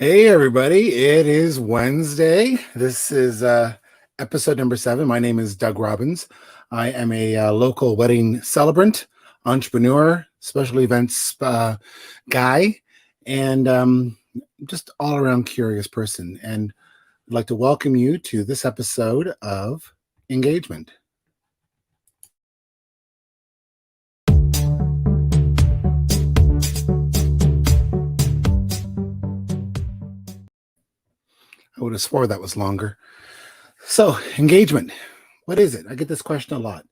Hey everybody, it is Wednesday. This is episode number 7. My name is Doug Robbins. I am a local wedding celebrant, entrepreneur, special events guy, and just all around curious person. And I'd like to welcome you to this episode of Engagement. I would have swore that was longer. So, engagement, what is it? I get this question a lot.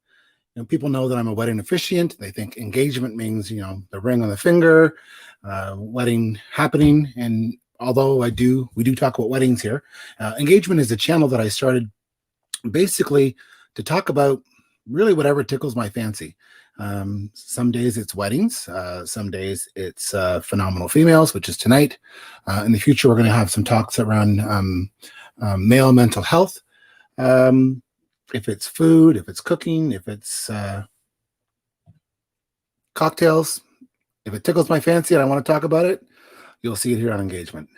People know that I'm a wedding officiant. They think engagement means, the ring on the finger, wedding happening. And although we do talk about weddings here. Engagement is a channel that I started basically to talk about really whatever tickles my fancy. Some days it's weddings. Some days it's Phenomenal Females, which is tonight. In the future, we're going to have some talks around male mental health. If it's food, if it's cooking, if it's cocktails, if it tickles my fancy and I want to talk about it, you'll see it here on Engagement.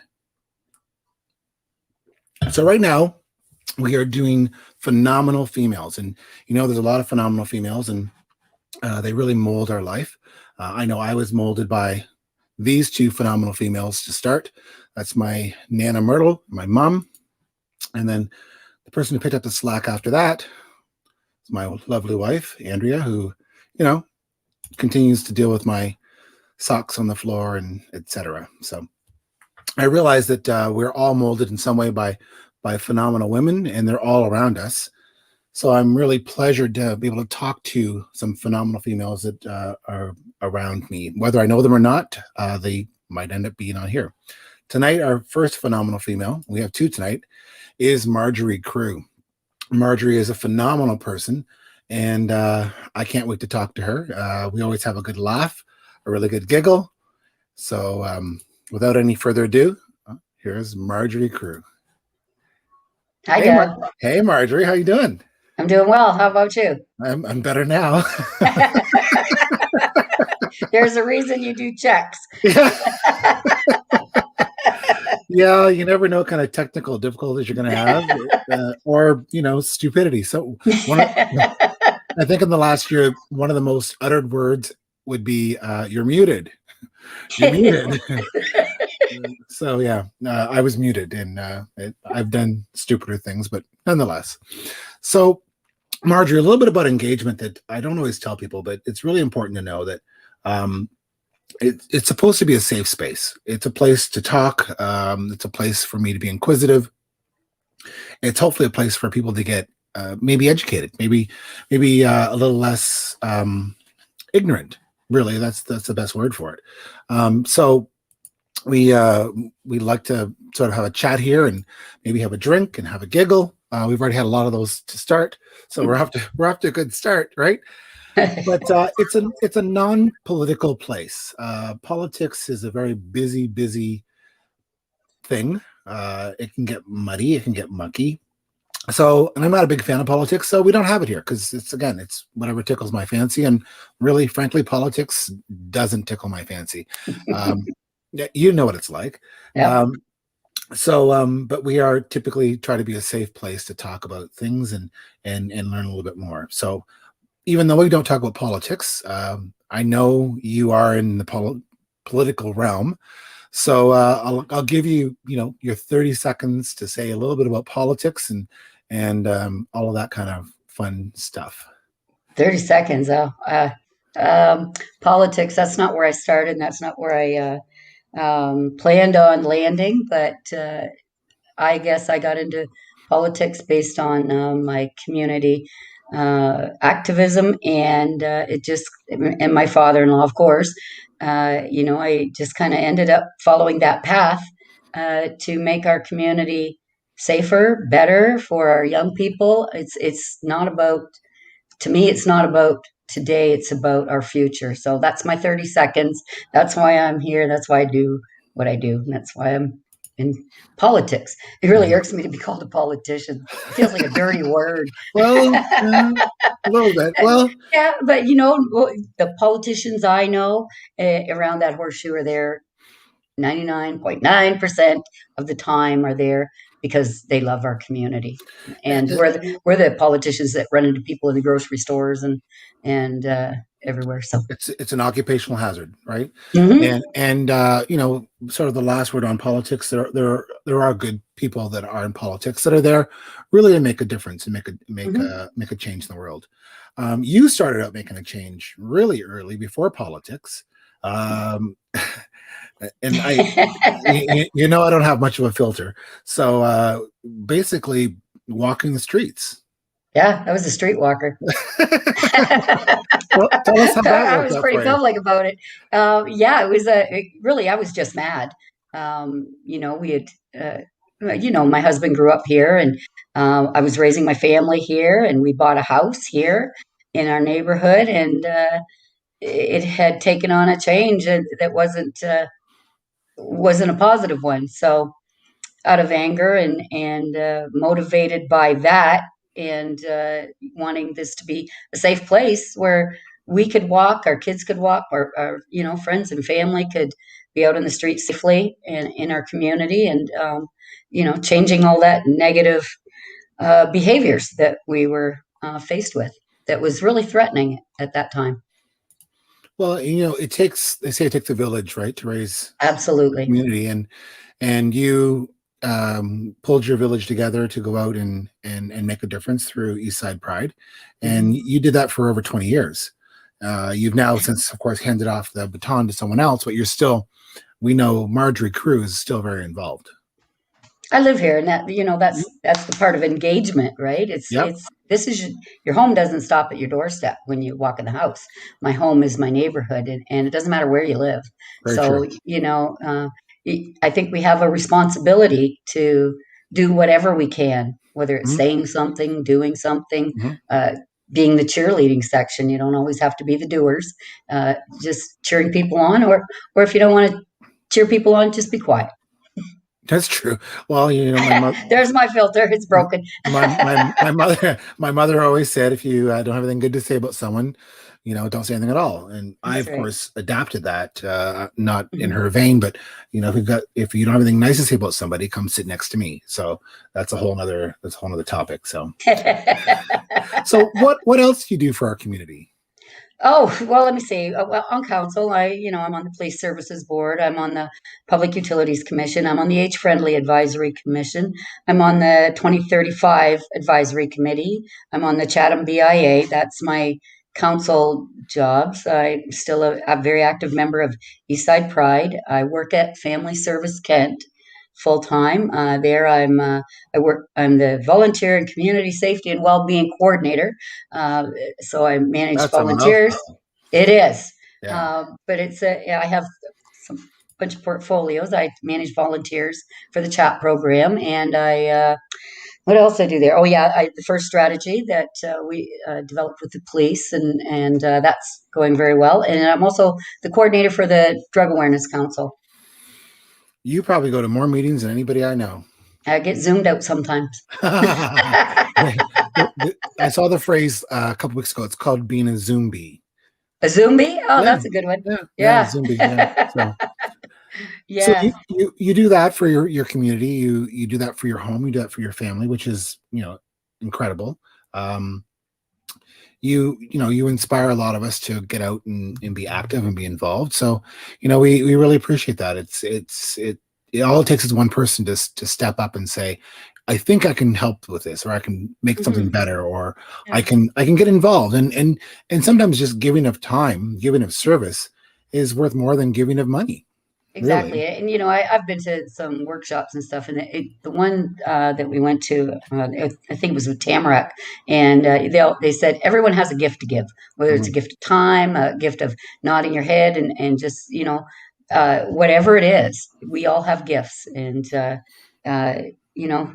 So right now, we are doing Phenomenal Females. And, there's a lot of Phenomenal Females, and they really mold our life. I know I was molded by these two Phenomenal Females to start. That's my Nana Myrtle, my mom. And then the person who picked up the slack after that is my lovely wife, Andrea, who, continues to deal with my socks on the floor and etc. So I realized that we're all molded in some way by phenomenal women, and they're all around us. So I'm really pleasured to be able to talk to some phenomenal females that are around me. Whether I know them or not, they might end up being on here. Tonight, our first phenomenal female, we have two tonight, is Marjorie Crew. Marjorie is a phenomenal person, and I can't wait to talk to her. We always have a good laugh, a really good giggle. So without any further ado, here's Marjorie Crew. Hi, Doug. Hey, Marjorie, how you doing? I'm doing well. How about you? I'm better now. There's a reason you do checks. Yeah, you never know kind of technical difficulties you're going to have, or stupidity. So I think in the last year, one of the most uttered words would be "You're muted." You're muted. So yeah, I was muted, and I've done stupider things, but nonetheless. So, Marjorie, a little bit about engagement that I don't always tell people, but it's really important to know that it's supposed to be a safe space. It's a place to talk. It's a place for me to be inquisitive. It's hopefully a place for people to get maybe educated, maybe a little less ignorant. Really, that's the best word for it. So we like to sort of have a chat here and maybe have a drink and have a giggle. We've already had a lot of those to start, so we're off to a good start, right? But it's a non-political place. Politics is a very busy thing. It can get muddy, it can get mucky. So, and I'm not a big fan of politics, so we don't have it here because it's whatever tickles my fancy, and really, frankly, politics doesn't tickle my fancy. You know what it's like. Yep. But we are typically try to be a safe place to talk about things and learn a little bit more. So even though we don't talk about politics, I know you are in the political realm. So I'll give you, your 30 seconds to say a little bit about politics and all of that kind of fun stuff. 30 seconds. Politics, that's not where I started, and that's not where I planned on landing, but I guess I got into politics based on my community activism, and and my father-in-law, of course. I just kind of ended up following that path to make our community safer, better for our young people. It's not about, to me, it's not about today, it's about our future. So that's my 30 seconds. That's why I'm here. That's why I do what I do. And that's why I'm in politics. It really irks me to be called a politician. It feels like a dirty word. Well, a little bit. Well, yeah, but the politicians I know around that horseshoe are there 99.9% of the time are there because they love our community. And we're the politicians that run into people in the grocery stores and everywhere. So it's an occupational hazard, right? mm-hmm. And sort of the last word on politics. There are good people that are in politics that are there really to make a difference and make a change in the world. You started out making a change really early before politics. And I don't have much of a filter. So basically walking the streets. Yeah, I was a streetwalker. Well, tell us how that I worked was out pretty for you. public about it. Yeah, it was really, I was just mad. We had, my husband grew up here and I was raising my family here and we bought a house here in our neighborhood and it had taken on a change that wasn't a positive one. So out of anger and motivated by that and wanting this to be a safe place where we could walk, our kids could walk, our friends and family could be out in the street safely and in our community and changing all that negative behaviors that we were faced with that was really threatening at that time. Well, they say it takes a village, right, to raise a Absolutely. community, and you pulled your village together to go out and make a difference through Eastside Pride, and Mhm. you did that for over 20 years. You've now, since of course, handed off the baton to someone else, but we know Marjorie Crew is still very involved. I live here, and that's the part of engagement, right? Yep, This is your home doesn't stop at your doorstep when you walk in the house. My home is my neighborhood, and it doesn't matter where you live. very true. So I think we have a responsibility to do whatever we can, whether it's Mhm, saying something, doing something, mhm. uh, being the cheerleading section. You don't always have to be the doers. Just cheering people on, or if you don't want to cheer people on, just be quiet. That's true. Well, my mother. There's my filter. It's broken. My mother always said, if you don't have anything good to say about someone, don't say anything at all. And I, That's of right. course, adapted that, not in Mhm. her vein, but if you don't have anything nice to say about somebody, come sit next to me. So that's a whole nother topic. So what else do you do for our community? Oh, well, let me see. Well, on council, I'm on the Police Services Board. I'm on the Public Utilities Commission. I'm on the Age Friendly Advisory Commission. I'm on the 2035 Advisory Committee. I'm on the Chatham BIA. That's my council jobs. I'm still a very active member of Eastside Pride. I work at Family Service Kent full time. There, I'm the Volunteer and Community Safety and Wellbeing Coordinator. So I manage That's a volunteers. mouthful. It is, Yeah, but I have some bunch of portfolios. I manage volunteers for the chat program, and what else I do there? Oh yeah, the first strategy that we developed with the police, and that's going very well. And I'm also the coordinator for the Drug Awareness Council. you probably go to more meetings than anybody I know. I get zoomed out sometimes. Right. I saw the phrase a couple weeks ago. It's called being a zombie. A zombie? Oh, Yeah, that's a good one. yeah, Yeah. zombie. Yeah. So Yeah. you do that for your community. You do that for your home. You do that for your family, which is incredible. Um, you inspire a lot of us to get out and be active and be involved. So we really appreciate that. It all it takes is one person to step up and say, I think I can help with this, or I can make something Mhm. better, or I Yeah. can get involved. And sometimes just giving of time, giving of service is worth more than giving of money, really. Exactly. And, I've been to some workshops and stuff, and the one that we went to, I think it was with Tamarack, and they said everyone has a gift to give, whether it's a Mhm. gift of time, a gift of nodding your head, and just, whatever it is, we all have gifts. And, uh, you know,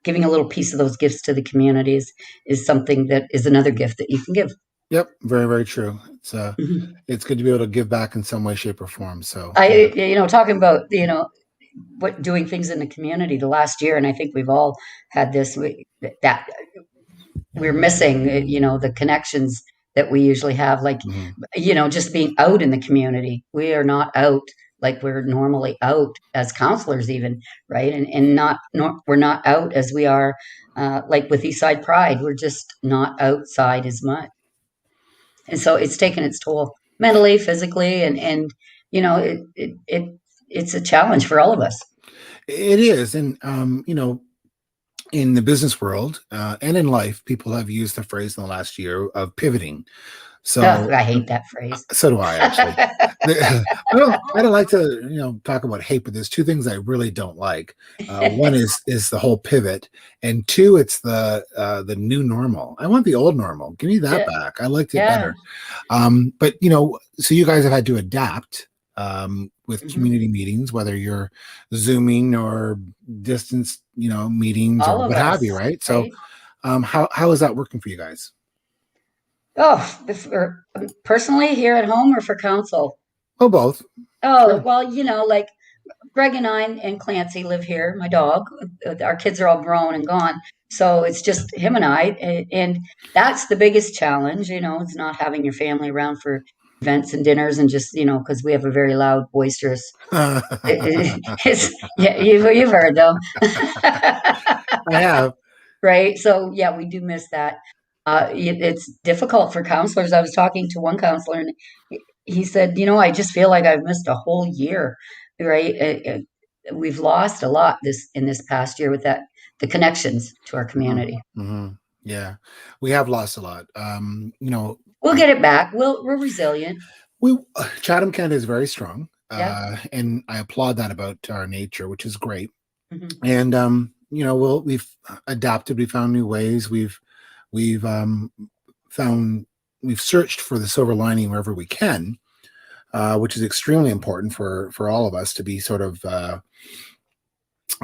giving a little piece of those gifts to the communities is something that is another gift that you can give. Yep, very, very true. Mhm. It's good to be able to give back in some way, shape, or form. So yeah. Talking about, what doing things in the community the last year, and I think we've all had this that we're missing, the connections that we usually have, like Mhm. just being out in the community. We are not out like we're normally out as counselors, even, right? And we're not out as we are, like with Eastside Pride. We're just not outside as much, and so it's taken its toll mentally, physically, and it's a challenge for all of us. It is, and in the business world and in life, people have used the phrase in the last year of pivoting. Oh, So, I hate that phrase. so do I actually. I don't like to, talk about hate, but there's two things I really don't like. One is the whole pivot, and two, it's the new normal. I want the old normal. Give me that Yeah, back. I liked it yeah. better. But so you guys have had to adapt with Hmm. community meetings, whether you're zooming or distance, meetings or All of what have you, us, right? So, right? how is that working for you guys? Oh, personally here at home or for council? Oh, both. Oh, Sure. well, like Greg and I and Clancy live here, my dog. Our kids are all grown and gone. So it's just him and I. And that's the biggest challenge, it's not having your family around for events and dinners and just, because we have a very loud, boisterous. It's, yeah, you've heard them. I have. Right? So yeah, we do miss that. It's difficult for counselors. I was talking to one counselor, and he said, I just feel like I've missed a whole year. Right? We've lost a lot in this past year with the connections to our Mhm, community. mhm. Yeah, we have lost a lot. We'll get it back. We're resilient. we Chatham Kent is very strong, Yeah. and I applaud that about our nature, which is great. Hmm. And we've adapted. We found new ways. We've found we've searched for the silver lining wherever we can, which is extremely important for all of us to be sort of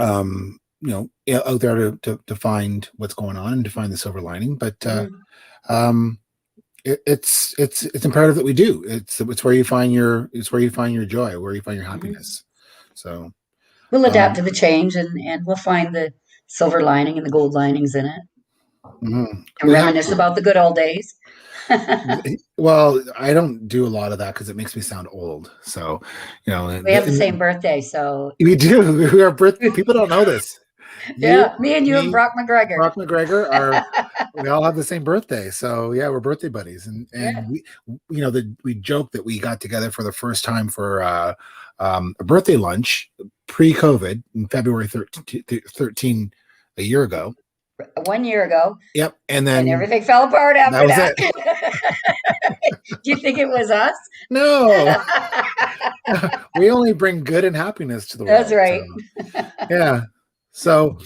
out there to find what's going on and to find the silver lining. But Hmm. um, it's imperative that we do. It's where you find your joy, where you find your Hmm. happiness. So We'll adapt um, to the change, and we'll find the silver lining and the gold linings in it, and we have reminisce about the good old days. well, I don't do a lot of that because it makes me sound old. So We have the same birthday, so we do. We are people don't know this. You, yeah, me and you and me, Brock McGregor. Brock McGregor are we all have the same birthday. So yeah, we're birthday buddies, and Yeah. we joke that we got together for the first time for a birthday lunch pre-COVID in February 13 a year ago. 1 year ago, Yep, and and then everything fell apart that after was that. it. Do you think it was us? No, we only bring good and happiness to the That's world. So right. yeah, so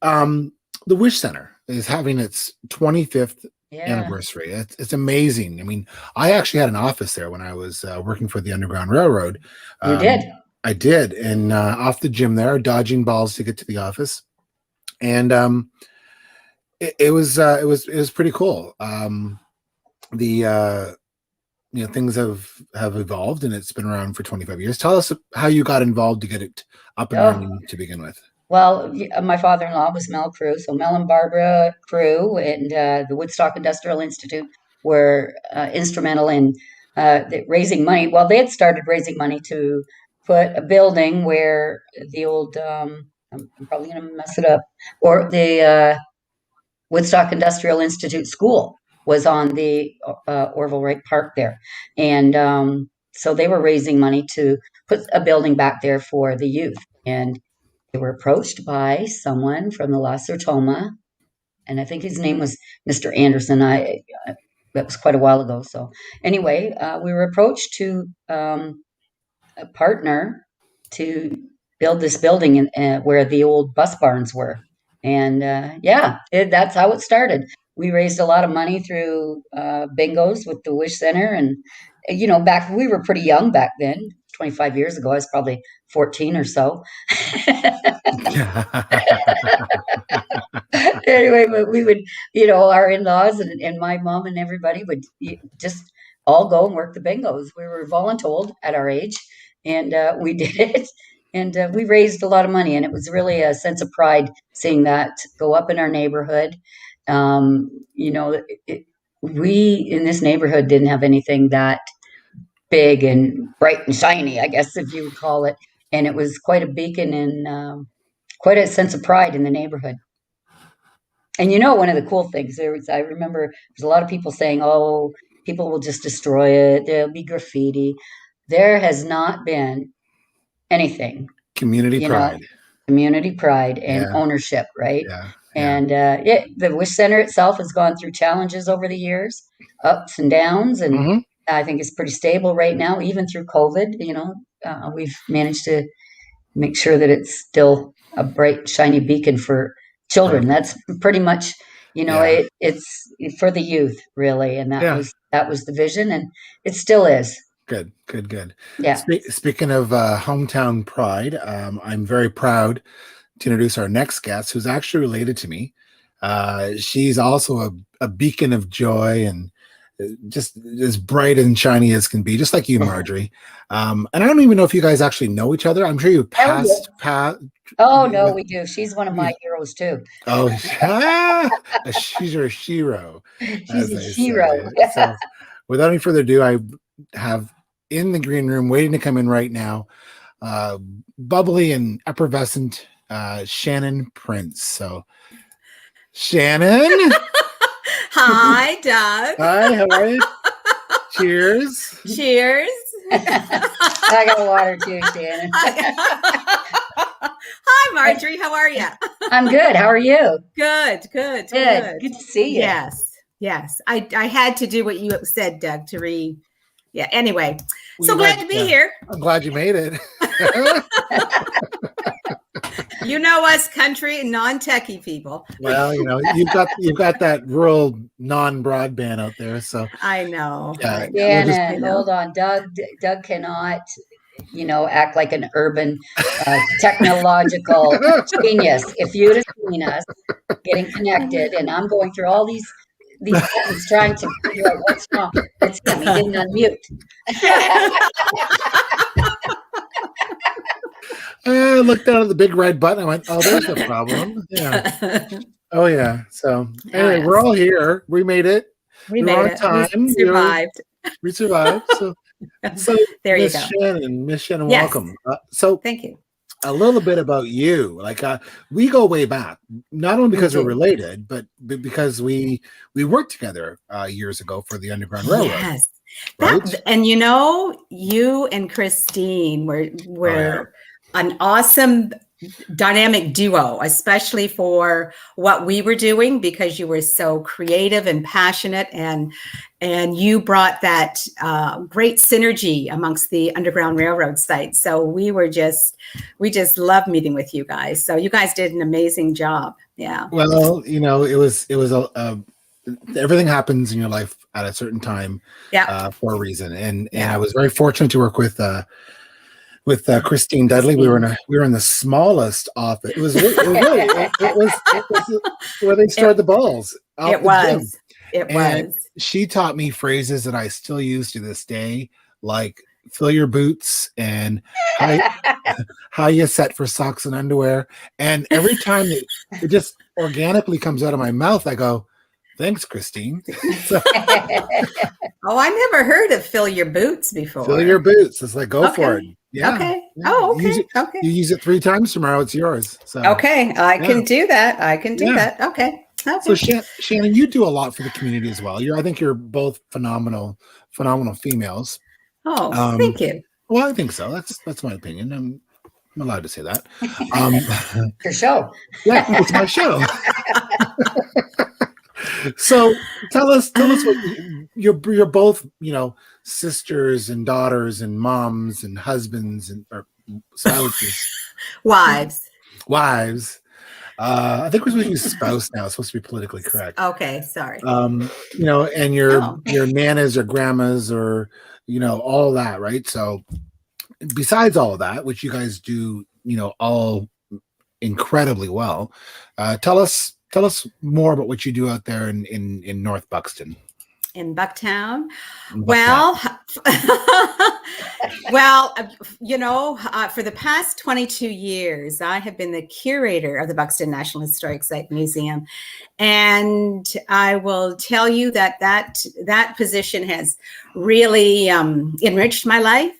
um, the Wish Center is having its 25th Yeah, anniversary. It's amazing. I mean, I actually had an office there when I was working for the Underground Railroad. you did. Um, I did, and off the gym there, dodging balls to get to the office, and it was pretty cool. The things have evolved, and it's been around for 25 years. Tell us how you got involved to get it up and Oh, running to begin with. well, my father-in-law was Mel Crew, so Mel and Barbara Crew and the Woodstock Industrial Institute were instrumental in raising money. Well, they had started raising money to put a building where the old, I'm probably going to mess it up, or the Woodstock Industrial Institute School was on the Orville Wright Park there. And so they were raising money to put a building back there for the youth. And they were approached by someone from the La Sertoma, and I think his name was Mr. Anderson. That was quite a while ago. So anyway, we were approached to a partner to build this building where the old bus barns were. And yeah, that's how it started. We raised a lot of money through bingos with the Wish Center. And, back we were pretty young back then, 25 years ago. I was probably 14 or so. Anyway, but we would, our in-laws and my mom and everybody would just all go and work the bingos. We were voluntold at our age, and we did it. And we raised a lot of money, and it was really a sense of pride seeing that go up in our neighborhood. Um, you know, it, we in this neighborhood didn't have anything that big and bright and shiny, I guess, if you would call it. And it was quite a beacon and quite a sense of pride in the neighborhood. And one of the cool things I remember there's a lot of people saying, "Oh, people will just destroy it. There'll be graffiti." There has not been anything, Community pride. community pride and Yeah. ownership, right? Yeah. And the Wish Center itself has gone through challenges over the years, ups and downs, and Mm-hmm. I think it's pretty stable right now, even through COVID. We've managed to make sure that it's still a bright, shiny beacon for children. Perfect. That's pretty much, Yeah. it's for the youth, really, and Yeah. that was the vision, and it still is. Good. Good. Good. Yeah. Speaking of hometown pride, I'm very proud to introduce our next guest, who's actually related to me. She's also a beacon of joy and just as bright and shiny as can be, just like you, Marjorie. And I don't even know if you guys actually know each other. I'm sure you passed. Oh no, we do. She's one of my heroes too. Oh, she's your shiro. She's a hero. So, without any further ado, I have in the green room, waiting to come in right now, bubbly and effervescent Shannon Prince. So, Shannon. Hi, Doug. Hi, how are you? Cheers. Cheers. I got water too, Shannon. Hi, Marjorie. How are you? I'm good. How are you? Good. Good to see you. Yes. I had to do what you said, Doug, to read. Yeah. Anyway, so glad to be here. I'm glad you made it. You know us, country and non-techie people. Well, you've got that rural non-broadband out there, so I know. Yeah, hold on, Doug cannot, act like an urban technological genius. If you'd have seen us getting connected, and I'm going through all these buttons trying to figure out what's wrong. It's him. He didn't unmute. I looked down at the big red button. I went, "Oh, there's a problem." Yeah. Oh yeah. So anyway, we're all here. We made it. We made it. Time. We survived. We survived. So there you go. Miss Shannon, yes. welcome. So thank you. A little bit about you. Like we go way back, not only because we're related, but because we worked together years ago for the Underground Railroad. Yes. Right? And you and Christine were an awesome dynamic duo, especially for what we were doing, because you were so creative and passionate, and you brought that great synergy amongst the Underground Railroad site. So we just loved meeting with you guys. So you guys did an amazing job. Yeah. Well, it was everything happens in your life at a certain time for a reason. And I was very fortunate to work with Christine Dudley. We were in the smallest office. It was where they stored the balls. It was. She taught me phrases that I still use to this day, like "fill your boots" and how you set for socks and underwear. And every time it just organically comes out of my mouth, I go, "Thanks, Christine." Oh, I never heard of "fill your boots" before. Fill your boots. It's like, go for it. Yeah. Okay. Yeah. Oh, okay. You use it 3 times tomorrow. It's yours. So okay, I can do that. Okay. So Shannon, you do a lot for the community as well. I think you're both phenomenal females. Oh, thank you. Well, I think so. That's my opinion. I'm allowed to say that. Your show. Yeah, it's my show. So tell us what you're both, sisters and daughters and moms and husbands or spouses. Wives. I think we're supposed to use spouse now. It's supposed to be politically correct. Okay, sorry. And your nanas or grandmas or all that, right? So besides all of that, which you guys do, all incredibly well, tell us more about what you do out there in North Buxton. in Bucktown. Bucktown. Well, well, for the past 22 years, I have been the curator of the Buxton National Historic Site Museum. And I will tell you that position has really enriched my life.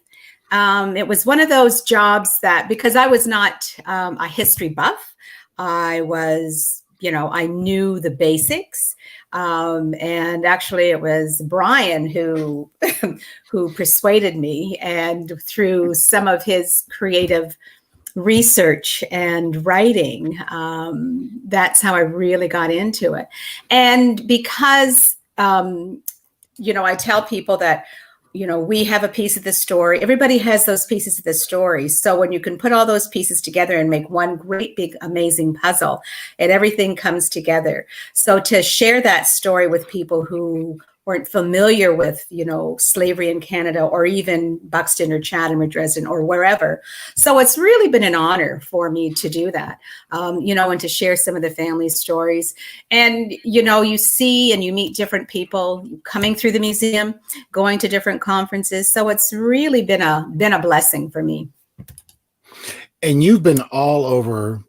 It was one of those jobs that, because I was not a history buff, I was, I knew the basics. And actually it was Brian who persuaded me, and through some of his creative research and writing, that's how I really got into it. And because, I tell people that, we have a piece of the story. Everybody has those pieces of the story. So when you can put all those pieces together and make one great, big, amazing puzzle, and everything comes together. So to share that story with people who weren't familiar with, slavery in Canada, or even Buxton or Chatham or Dresden or wherever. So it's really been an honor for me to do that, and to share some of the family stories. And, you see and you meet different people coming through the museum, going to different conferences. So it's really been a blessing for me. And you've been all over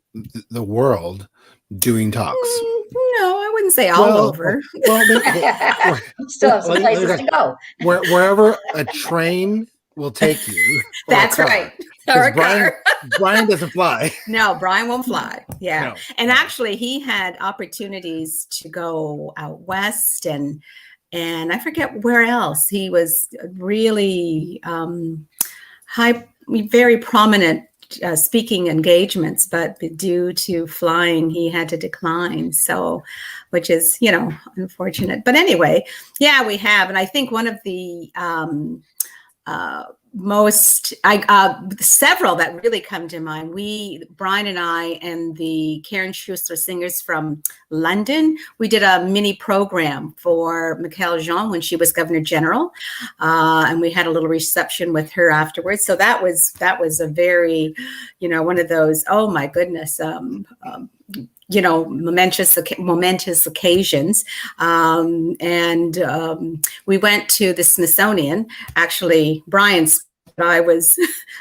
the world doing talks. No, I wouldn't say all over. Well, still have some places to go. Wherever a train will take you. That's right. Or a car. Brian doesn't fly. No, Brian won't fly. Yeah. No. And actually he had opportunities to go out west and I forget where else. He was really very prominent speaking engagements, but due to flying, he had to decline. So, which is, unfortunate. But anyway, yeah, we have. And I think one of the several that really come to mind, Brian and I and the Karen Schuster singers from London, we did a mini program for Michaëlle Jean when she was Governor General, and we had a little reception with her afterwards. So that was a very, one of those, oh my goodness, momentous occasions. We went to the Smithsonian. Actually, Brian's. I was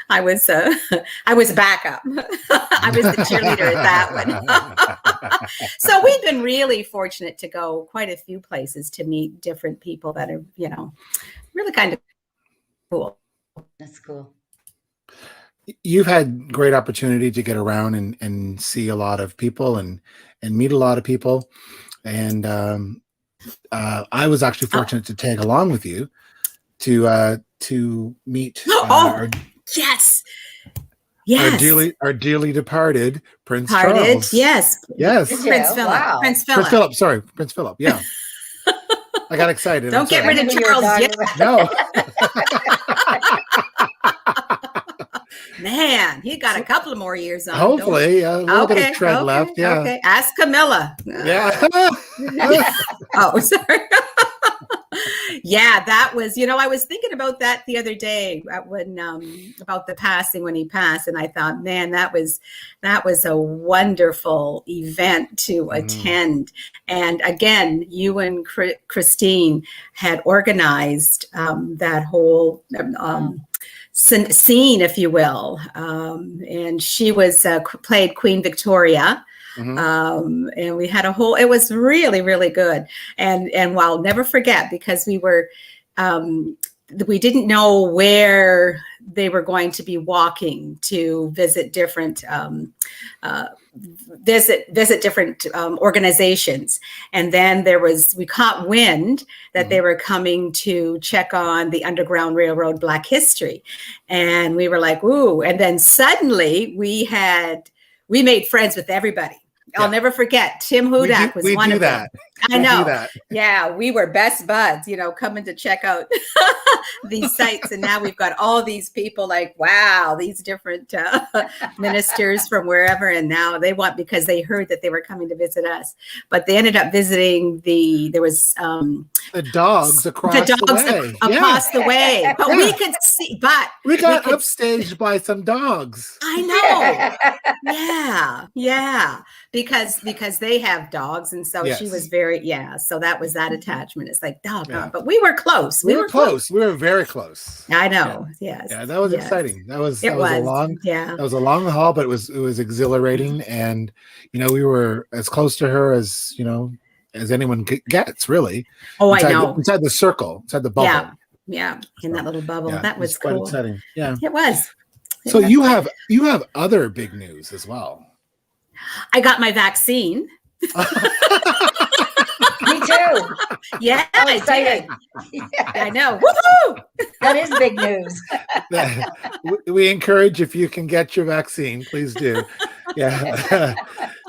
backup. I was the cheerleader at that one. So we've been really fortunate to go quite a few places to meet different people that are, really kind of cool. That's cool. You've had great opportunity to get around and see a lot of people and meet a lot of people. And I was actually fortunate to tag along with you to meet yes, our dearly departed Prince Charles. Yes Prince Philip. Wow. Prince Philip. Yeah. I got excited. Don't get rid of Charles yet. No. Man, he got a couple of more years on. Hopefully, a little bit of tread left. Yeah. Okay. Ask Camilla. Yeah. Oh, sorry. Yeah, that was, I was thinking about that the other day when about the passing when he passed, and I thought, man, that was a wonderful event to attend. And again, you and Christine had organized that whole scene, if you will, and she was played Queen Victoria. And we had it was really, really good. And I'll never forget, because we didn't know where they were going to be walking to visit different different organizations. And then we caught wind that they were coming to check on the Underground Railroad Black history. And we were like, ooh. And then suddenly we made friends with everybody. I'll never forget. Tim Hudak was one of them. I know. Yeah, we were best buds, coming to check out these sites. And now we've got all these people like, wow, these different ministers from wherever. And now because they heard that they were coming to visit us. But they ended up visiting the dogs across the way. But we could see, we got upstaged by some dogs. I know. Yeah. Because they have dogs. And so she was very so that was that attachment. It's like, oh Yeah. God, but we were close. We were close. We were very close. I know. Yes. Yeah, that was Yes. exciting. That was It a long haul, but it was exhilarating, and we were as close to her as as anyone gets, really. Oh, I know. Inside the circle, inside the bubble. Yeah, in that little bubble. Yeah, that was quite cool. exciting. Yeah, it was. So you have other big news as well. I got my vaccine. Me too. Yeah, I did. Yeah. I know. Woohoo! That is big news. We encourage, if you can get your vaccine, please do. Yeah.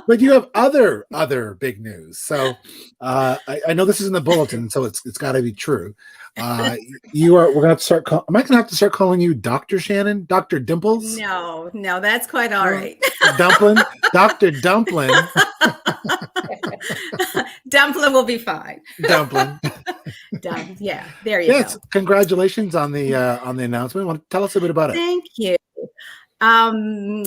But you have other big news. So I know this is in the bulletin, so it's got to be true. We're gonna have to start. Am I gonna have to start calling you Dr. Shannon, Dr. Dimples? No, that's quite all right. Dumpling, Dr. Dumpling. Dumpling will be fine. Dumpling. Yeah, there you go. Congratulations on the announcement. Want to tell us a bit about it? Thank you. I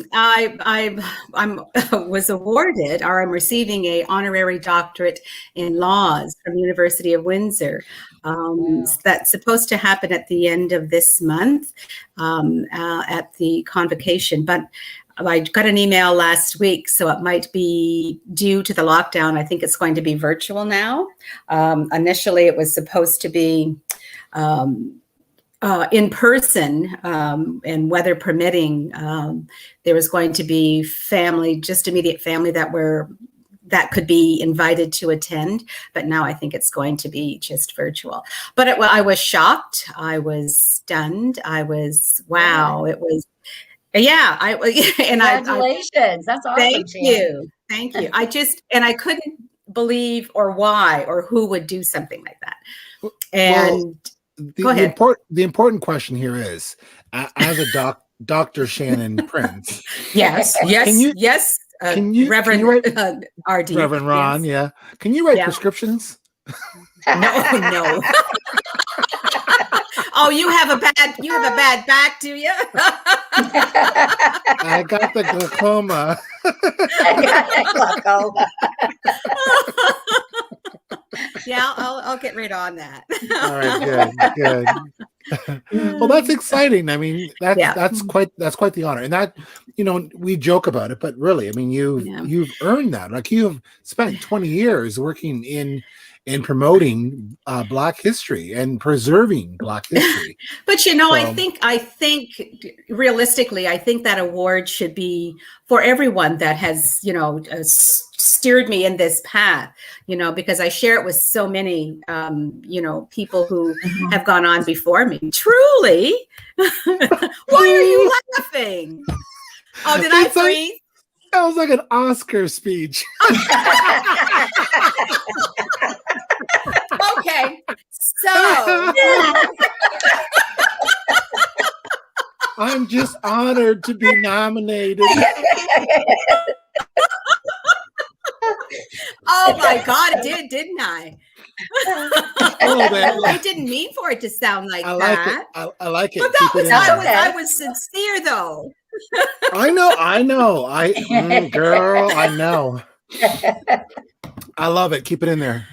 was awarded, or I'm receiving, a honorary doctorate in laws from University of Windsor. That's supposed to happen at the end of this month at the convocation, but I got an email last week, so it might be due to the lockdown. I think it's going to be virtual now. Initially, it was supposed to be in person, and weather permitting. There was going to be immediate family that could be invited to attend, but now I think it's going to be just virtual. But I was shocked. I was stunned. Wow. It was. Yeah, Congratulations. That's awesome. Thank you. I couldn't believe why or who would do something like that. And go ahead. The important question here is, as a Dr. Shannon Prince. Yes. Reverend RD. Reverend Ron, yes. Yeah. Can you write prescriptions? No. Oh, you have a bad back, do you? I got the glaucoma. Yeah, I'll get right on that. All right, good. Well, that's exciting. I mean, that's quite the honor, and that we joke about it, but really, I mean, you've earned that. Like, you have spent 20 years working in promoting Black history and preserving Black history. But I think realistically, I think that award should be for everyone that has steered me in this path. Because I share it with so many people who have gone on before me. Truly, why are you laughing? Oh, did I freeze? That was like an Oscar speech. Okay, so I'm just honored to be nominated. Oh my God, didn't I? I didn't mean for it to sound like that. I like it. But I was sincere, though. I know. Girl, I know. I love it. Keep it in there.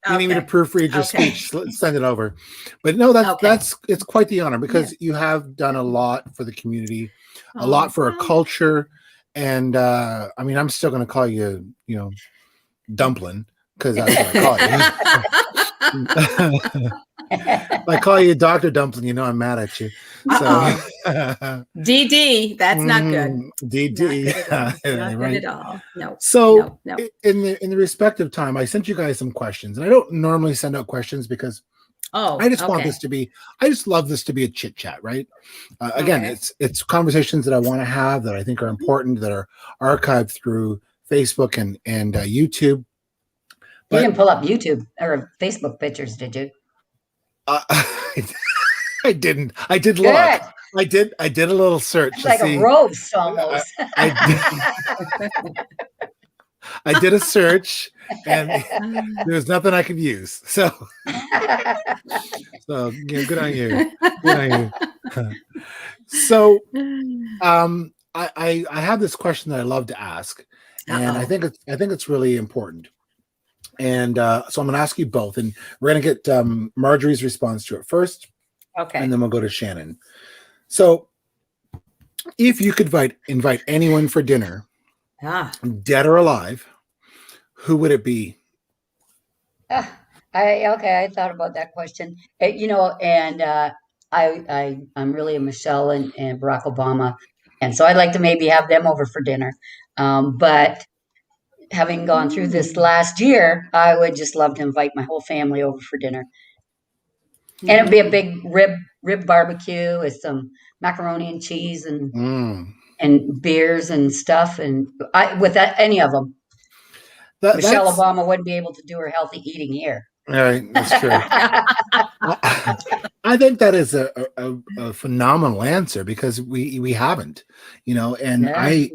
You need me to proofread your speech? Send it over. But no, it's quite the honor, because you have done a lot for the community, a lot for our culture, and I mean, I'm still going to call you, Dumpling, because that's what I call you. If I call you Dr. Dumpling, I'm mad at you. So DD, that's not good. DD, not good at all. No. So no. In the respective time, I sent you guys some questions, and I don't normally send out questions because I just want this to be. I just love this to be a chit chat, right? Again, it's conversations that I want to have, that I think are important, that are archived through Facebook and YouTube. You didn't pull up YouTube or Facebook pictures, did you? I didn't. I did look. I did a little search. It's like a roast almost. I did a search, and there was nothing I could use. So good on you. Good on you. So I have this question that I love to ask, and I think it's really important. And so I'm going to ask you both, and we're going to get Marjorie's response to it first, Okay. and then we'll go to Shannon. So, if you could invite anyone for dinner, dead or alive, who would it be? I thought about that question. And I'm really a Michelle and Barack Obama, and so I'd like to maybe have them over for dinner. But having gone through this last year, I would just love to invite my whole family over for dinner, and it'd be a big rib barbecue with some macaroni and cheese and beers and stuff, and with any of them. Michelle Obama wouldn't be able to do her healthy eating here. All right, that's true. I think that is a phenomenal answer, because we haven't, and I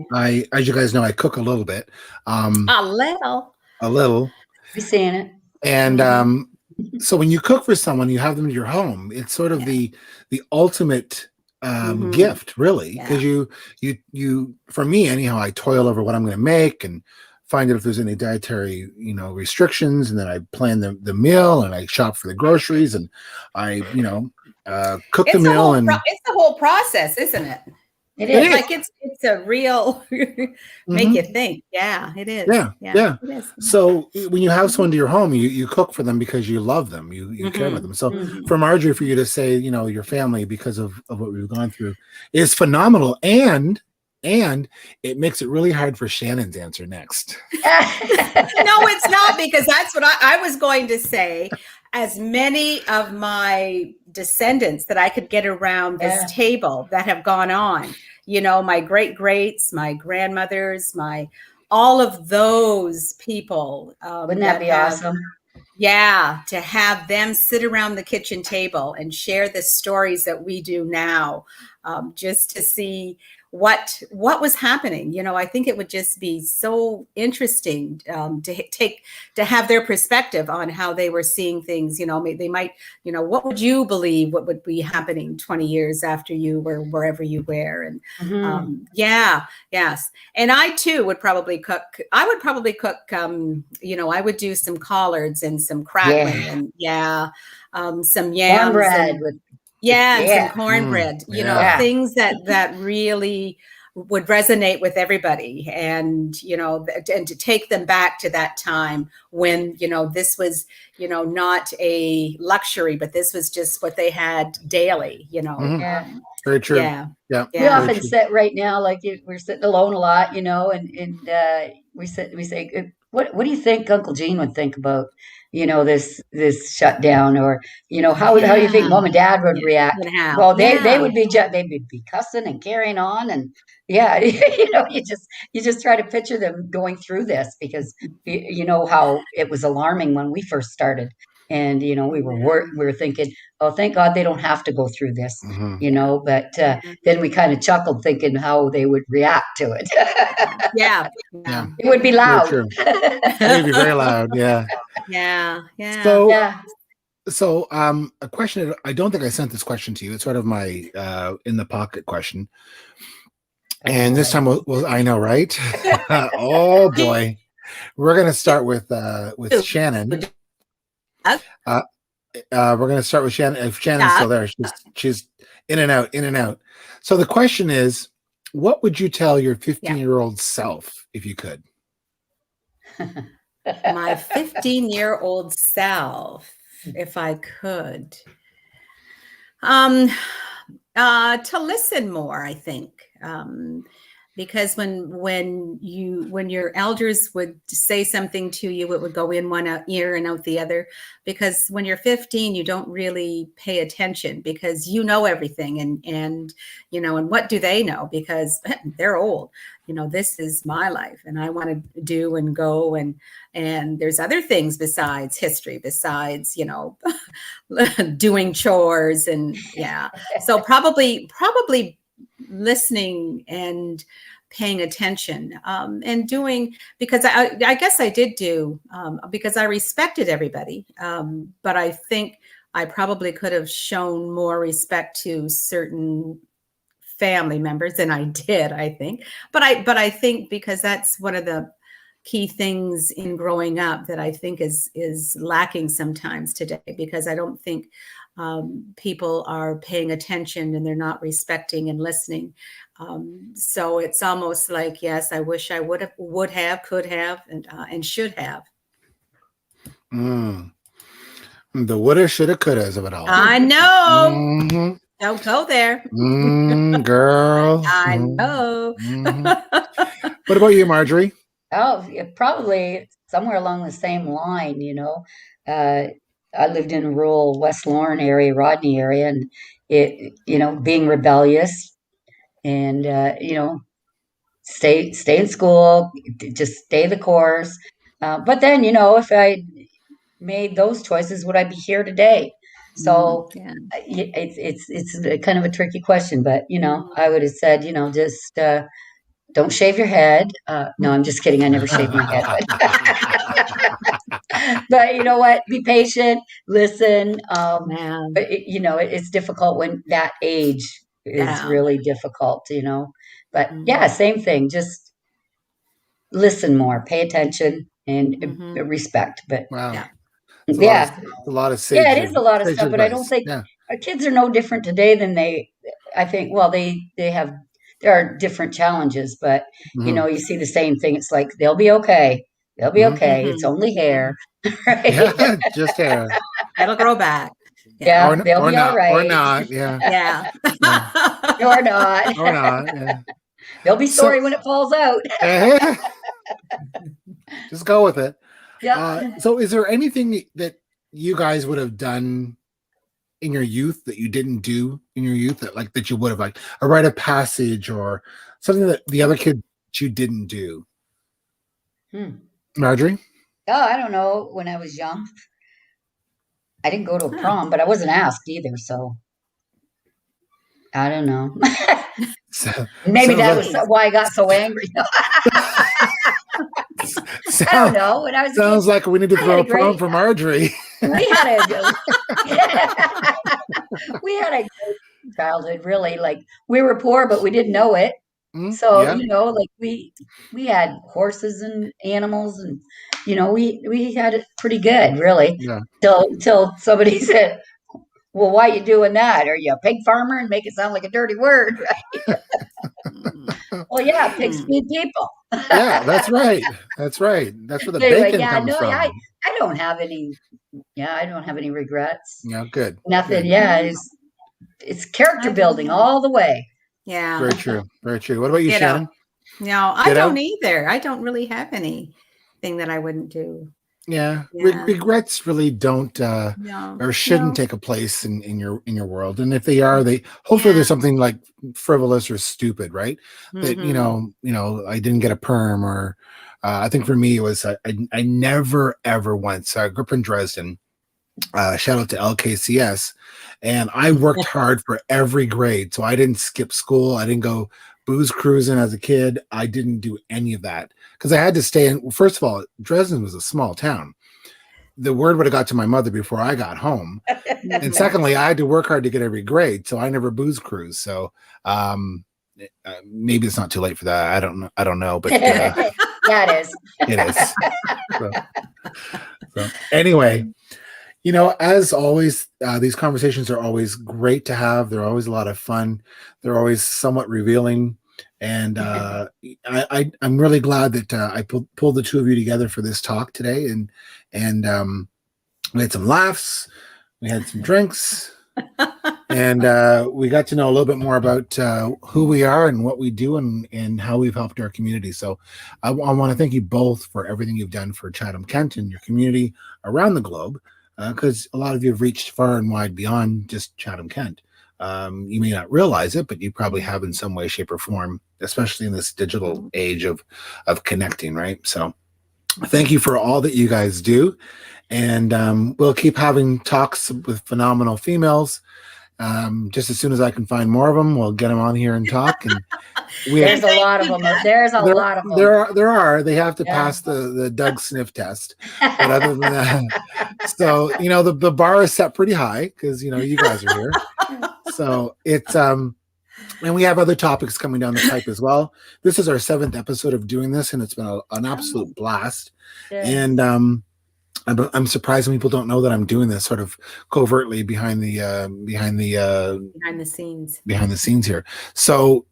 as you guys know, I cook a little bit. A little. We're seeing it. And so when you cook for someone, you have them in your home. It's sort of the ultimate gift, really, because you for me anyhow, I toil over what I'm going to make and find out if there's any dietary restrictions, and then I plan the meal, and I shop for the groceries, and I cook the meal. And it's the whole process, isn't it? It is. Like it's a real make you think. Yeah, it is. Yeah. It is. So when you have someone to your home, you cook for them because you love them, you care about them. So for Marjorie, for you to say your family, because of what we've gone through, is phenomenal, and it makes it really hard for Shannon's answer next. No, it's not, because that's what I was going to say. As many of my descendants that I could get around this table that have gone on, my great-greats, my grandmothers, all of those people. Wouldn't that be awesome? Yeah, to have them sit around the kitchen table and share the stories that we do now, just to see what was happening. I think it would just be so interesting to have their perspective on how they were seeing things. They might, what would you believe what would be happening 20 years after you were wherever you were? And yes. And I too would probably cook. I would probably cook, I would do some collards and some crackling and some yams. Cornbread and some cornbread, things that really would resonate with everybody, and and to take them back to that time when this was not a luxury, but this was just what they had daily. Very true. We often sit right now, like we're sitting alone a lot, and we say, what do you think Uncle Gene would think about this shutdown, or how do you think Mom and Dad would react? Well, they would be they'd be cussing and carrying on, and you just try to picture them going through this, because how it was alarming when we first started, and we were thinking, oh, thank God they don't have to go through this, but then we kind of chuckled thinking how they would react to it. It would be loud. It would be very loud. So a question, I don't think I sent this question to you. It's sort of my in the pocket question. And this time, I know, right? Oh boy. We're going to start with Shannon. We're going to start with Shannon. If Shannon's still there, she's in and out. So the question is, what would you tell your 15-year-old self if you could? My 15-year-old self, if I could, to listen more, I think, because when your elders would say something to you, it would go in one ear and out the other. Because when you're 15, you don't really pay attention, because you know everything, and what do they know? Because they're old. This is my life, and I want to do and go, and there's other things besides history, besides doing chores, and so probably listening and paying attention, and doing, because I guess I did do, because I respected everybody, but I think I probably could have shown more respect to certain family members than I did, I think. But I think because that's one of the key things in growing up that I think is lacking sometimes today, because I don't think people are paying attention and they're not respecting and listening. So it's almost like, yes, I wish I would have, could have, and should have. The woulda, shoulda, couldas of it all. I know. Mm-hmm. Don't go there. Girl. I know. What about you, Marjorie? Oh, yeah, probably somewhere along the same line, you know. I lived in a rural West Lorne area, Rodney area, and it, you know, being rebellious and, you know, stay in school, just stay the course. But then, you know, if I made those choices, would I be here today? So Yeah. it's a kind of a tricky question, but, you know, I would have said, you know, just don't shave your head. No, I'm just kidding. I never shaved my head. But you know what? Be patient, listen. But you know, it's difficult when that age is really difficult, you know. But yeah, same thing. Just listen more, pay attention, and respect. But Wow. yeah, It's a lot of sage. yeah, it is a lot of stuff. But I don't advice. think our kids are no different today than they. I think. Well, they have. There are different challenges, but you know, you see the same thing. It's like they'll be okay. They'll be okay. It's only hair, right? Yeah, just hair. It'll grow back. Yeah, they'll be all right. Or not. Yeah. Yeah. Or not. Or not. Yeah. They'll be sorry when it falls out. Just go with it. Yeah. So is there anything that you guys would have done in your youth that you didn't do in your youth that you would have, like a rite of passage or something that the other kids you didn't do? Marjorie? Oh, I don't know. When I was young, I didn't go to a prom, but I wasn't asked either. So I don't know. Maybe that was why I got so angry. I don't know. When I was sounds like we need to throw a prom for Marjorie. We had a great childhood, really. Like, we were poor, but we didn't know it. So, you know, like we had horses and animals, and you know, we had it pretty good, really. Yeah. Till somebody said, "Well, why are you doing that? Are you a pig farmer?" And make it sound like a dirty word, right? Well, yeah, pigs feed people. Yeah, that's right. That's right. That's where the bacon comes from. I don't have any. Yeah, I don't have any regrets. Yeah, good. Nothing. Good. Yeah, it's character building all the way. Yeah. Very true. Very true. What about you, Shannon? No, I don't either. I don't really have anything that I wouldn't do. Yeah. Regrets really don't or shouldn't take a place in your world. And if they are, hopefully there's something like frivolous or stupid, right? That you know, I didn't get a perm, or I think for me it was I never ever once. I grew up in Dresden. Shout out to LKCS, and I worked hard for every grade, so I didn't skip school. I didn't go booze cruising as a kid. I didn't do any of that because I had to stay in. First of all, Dresden was a small town. The word would have got to my mother before I got home, and secondly, I had to work hard to get every grade, so I never booze cruise. So maybe it's not too late for that. I don't know, but yeah, it is. It is. So anyway. You know, as always, these conversations are always great to have. They're always a lot of fun. They're always somewhat revealing. And I'm really glad that I pulled the two of you together for this talk today. And we had some laughs. We had some drinks. And we got to know a little bit more about who we are and what we do and how we've helped our community. So I want to thank you both for everything you've done for Chatham-Kent and your community around the globe. Because a lot of you have reached far and wide beyond just Chatham-Kent. You may not realize it, but you probably have in some way, shape, or form, especially in this digital age of connecting, right? So thank you for all that you guys do. And we'll keep having talks with phenomenal females. Just as soon as I can find more of them, we'll get them on here and talk. And there's a lot of them. There's a lot of them. There are. They have to pass the Doug sniff test. But other than that, so you know the bar is set pretty high because you know you guys are here. So it's And we have other topics coming down the pipe as well. This is our 7th episode of doing this, and it's been an absolute blast. Yeah. And I'm surprised when people don't know that I'm doing this sort of covertly behind the scenes here. So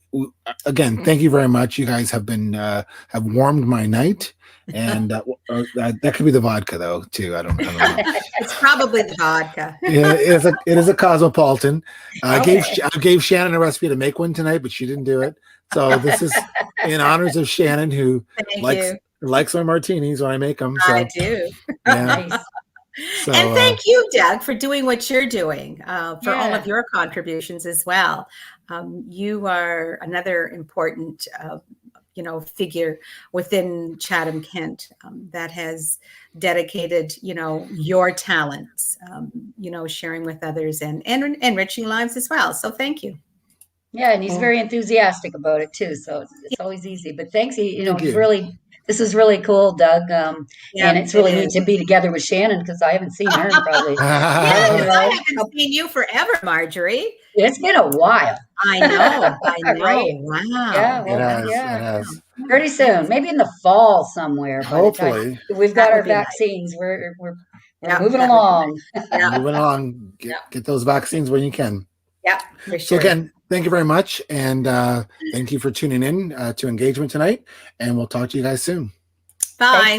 again, thank you very much. You guys have been have warmed my night, and that could be the vodka though too. I don't know. It's probably the vodka. Yeah, it is a cosmopolitan. I gave Shannon a recipe to make one tonight, but she didn't do it. So this is in honors of Shannon, who likes my martinis when I make them. So, I do. Yeah. Nice. So, and thank you, Doug, for doing what you're doing, for all of your contributions as well. You are another important, figure within Chatham-Kent that has dedicated, your talents, sharing with others and enriching lives as well. So thank you. Yeah, and he's very enthusiastic about it too. So it's always easy. But thanks, this is really cool, Doug. And it's really neat to be together with Shannon because I haven't seen her in probably. I haven't seen you forever, Marjorie. It's been a while. I know. Right? Wow. Yeah, it has. Pretty soon, maybe in the fall somewhere. Hopefully, we've got our vaccines. Nice. We're moving along. Moving along. Get those vaccines when you can. Yeah, for sure. So again, thank you very much, and thank you for tuning in to Engagement tonight. And we'll talk to you guys soon. Bye. Thanks,